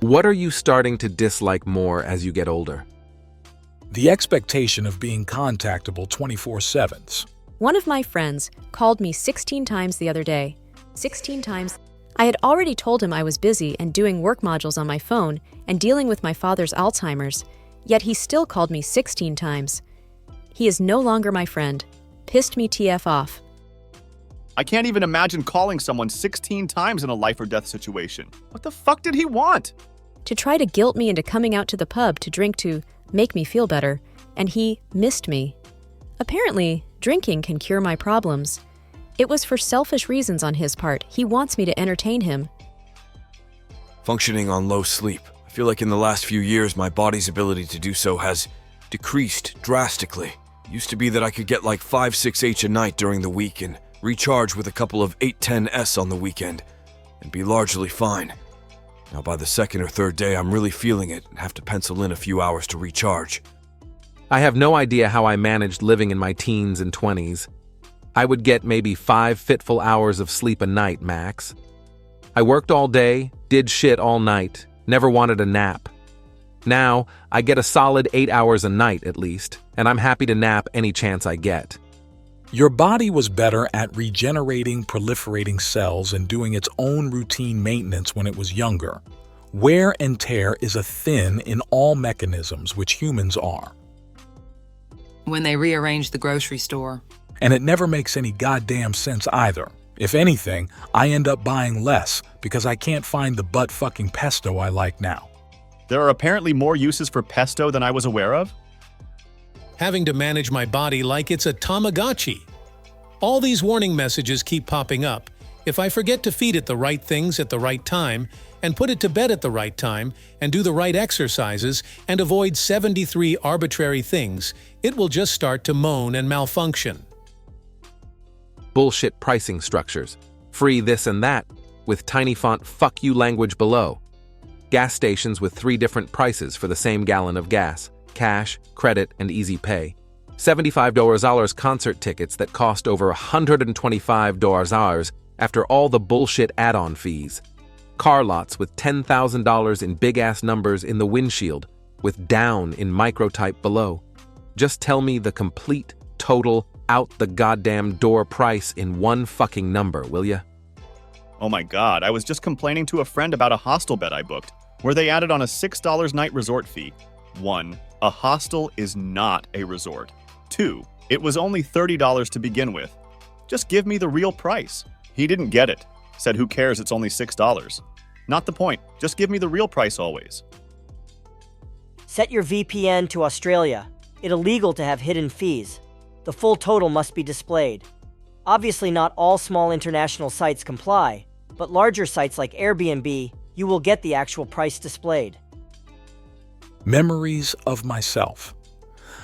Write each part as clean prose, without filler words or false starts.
What are you starting to dislike more as you get older? The expectation of being contactable 24/7. One of my friends called me 16 times the other day. 16 times. I had already told him I was busy and doing work modules on my phone and dealing with my father's Alzheimer's, yet he still called me 16 times. He is no longer my friend. Pissed me TF off. I can't even imagine calling someone 16 times in a life or death situation. What the fuck did he want? To try to guilt me into coming out to the pub to drink to make me feel better, and he missed me. Apparently, drinking can cure my problems. It was for selfish reasons on his part. He wants me to entertain him. Functioning on low sleep. I feel like in the last few years, my body's ability to do so has decreased drastically. It used to be that I could get like 5-6H a night during the week and recharge with a couple of 8-10S on the weekend and be largely fine. Now by the second or third day, I'm really feeling it and have to pencil in a few hours to recharge. I have no idea how I managed living in my teens and 20s. I would get maybe 5 fitful hours of sleep a night, max. I worked all day, did shit all night, never wanted a nap. Now, I get a solid 8 hours a night at least, and I'm happy to nap any chance I get. Your body was better at regenerating proliferating cells and doing its own routine maintenance when it was younger. Wear and tear is a thing in all mechanisms, which humans are. When they rearrange the grocery store. And it never makes any goddamn sense either. If anything, I end up buying less because I can't find the butt-fucking pesto I like now. There are apparently more uses for pesto than I was aware of. Having to manage my body like it's a Tamagotchi. All these warning messages keep popping up. If I forget to feed it the right things at the right time, and put it to bed at the right time, and do the right exercises, and avoid 73 arbitrary things, it will just start to moan and malfunction. Bullshit pricing structures. Free this and that, with tiny font fuck you language below. Gas stations with 3 different prices for the same gallon of gas. Cash, credit, and easy pay. $75 concert tickets that cost over $125 after all the bullshit add-on fees. Car lots with $10,000 in big-ass numbers in the windshield, with down in microtype below. Just tell me the complete, total, out the goddamn door price in one fucking number, will ya? Oh my god, I was just complaining to a friend about a hostel bed I booked, where they added on a $6 night resort fee. 1. A hostel is not a resort. 2. It was only $30 to begin with. Just give me the real price. He didn't get it. Said who cares, it's only $6. Not the point. Just give me the real price always. Set your VPN to Australia. It's illegal to have hidden fees. The full total must be displayed. Obviously not all small international sites comply, but larger sites like Airbnb, you will get the actual price displayed. Memories of myself.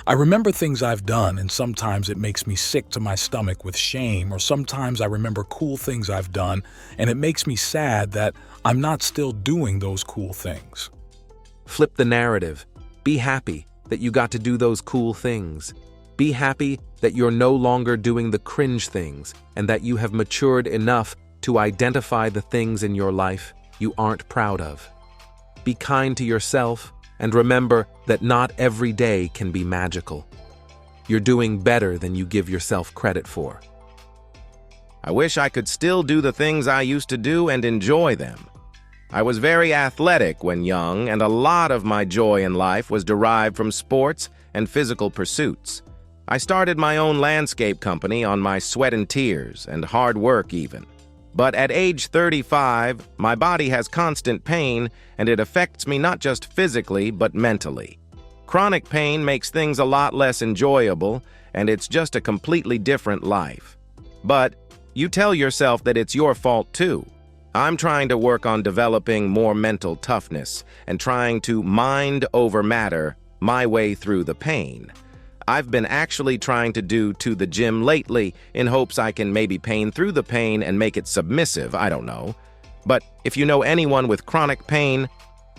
I remember things I've done, and sometimes it makes me sick to my stomach with shame, or sometimes I remember cool things I've done, and it makes me sad that I'm not still doing those cool things. Flip the narrative. Be happy that you got to do those cool things. Be happy that you're no longer doing the cringe things and that you have matured enough to identify the things in your life you aren't proud of. Be kind to yourself and remember that not every day can be magical. You're doing better than you give yourself credit for. I wish I could still do the things I used to do and enjoy them. I was very athletic when young, and a lot of my joy in life was derived from sports and physical pursuits. I started my own landscape company on my sweat and tears and hard work even. But at age 35, my body has constant pain, and it affects me not just physically, but mentally. Chronic pain makes things a lot less enjoyable, and it's just a completely different life. But you tell yourself that it's your fault too. I'm trying to work on developing more mental toughness and trying to mind over matter my way through the pain. I've been actually trying to do to the gym lately in hopes I can maybe pain through the pain and make it submissive, I don't know. But if you know anyone with chronic pain,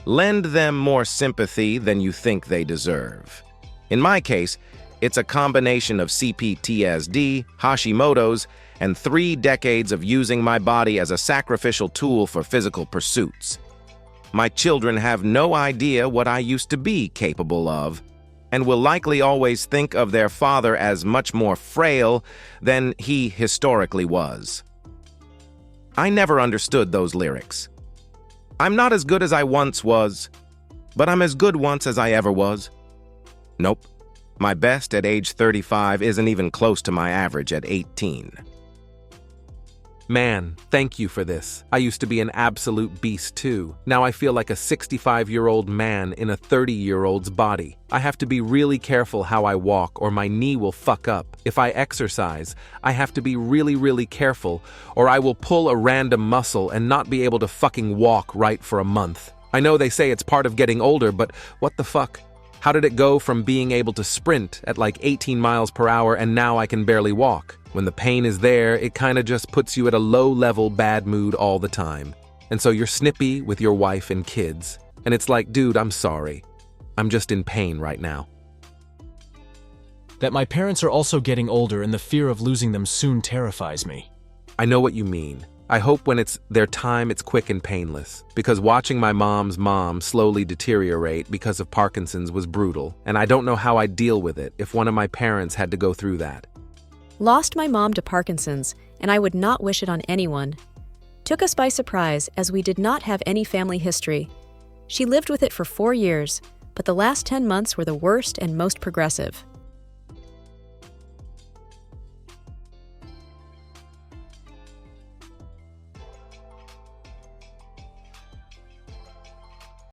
lend them more sympathy than you think they deserve. In my case, it's a combination of CPTSD, Hashimoto's, and 3 decades of using my body as a sacrificial tool for physical pursuits. My children have no idea what I used to be capable of, and will likely always think of their father as much more frail than he historically was. I never understood those lyrics. I'm not as good as I once was, but I'm as good once as I ever was. Nope. My best at age 35 isn't even close to my average at 18. Man, thank you for this. I used to be an absolute beast too. Now I feel like a 65-year-old man in a 30-year-old's body. I have to be really careful how I walk or my knee will fuck up. If I exercise, I have to be really careful or I will pull a random muscle and not be able to fucking walk right for a month. I know they say it's part of getting older, but what the fuck? How did it go from being able to sprint at like 18 miles per hour and now I can barely walk? When the pain is there, it kinda just puts you at a low-level bad mood all the time. And so you're snippy with your wife and kids. And it's like, dude, I'm sorry. I'm just in pain right now. That my parents are also getting older and the fear of losing them soon terrifies me. I know what you mean. I hope when it's their time, it's quick and painless. Because watching my mom's mom slowly deteriorate because of Parkinson's was brutal, and I don't know how I'd deal with it if one of my parents had to go through that. Lost my mom to Parkinson's, and I would not wish it on anyone. Took us by surprise as we did not have any family history. She lived with it for 4 years, but the last 10 months were the worst and most progressive.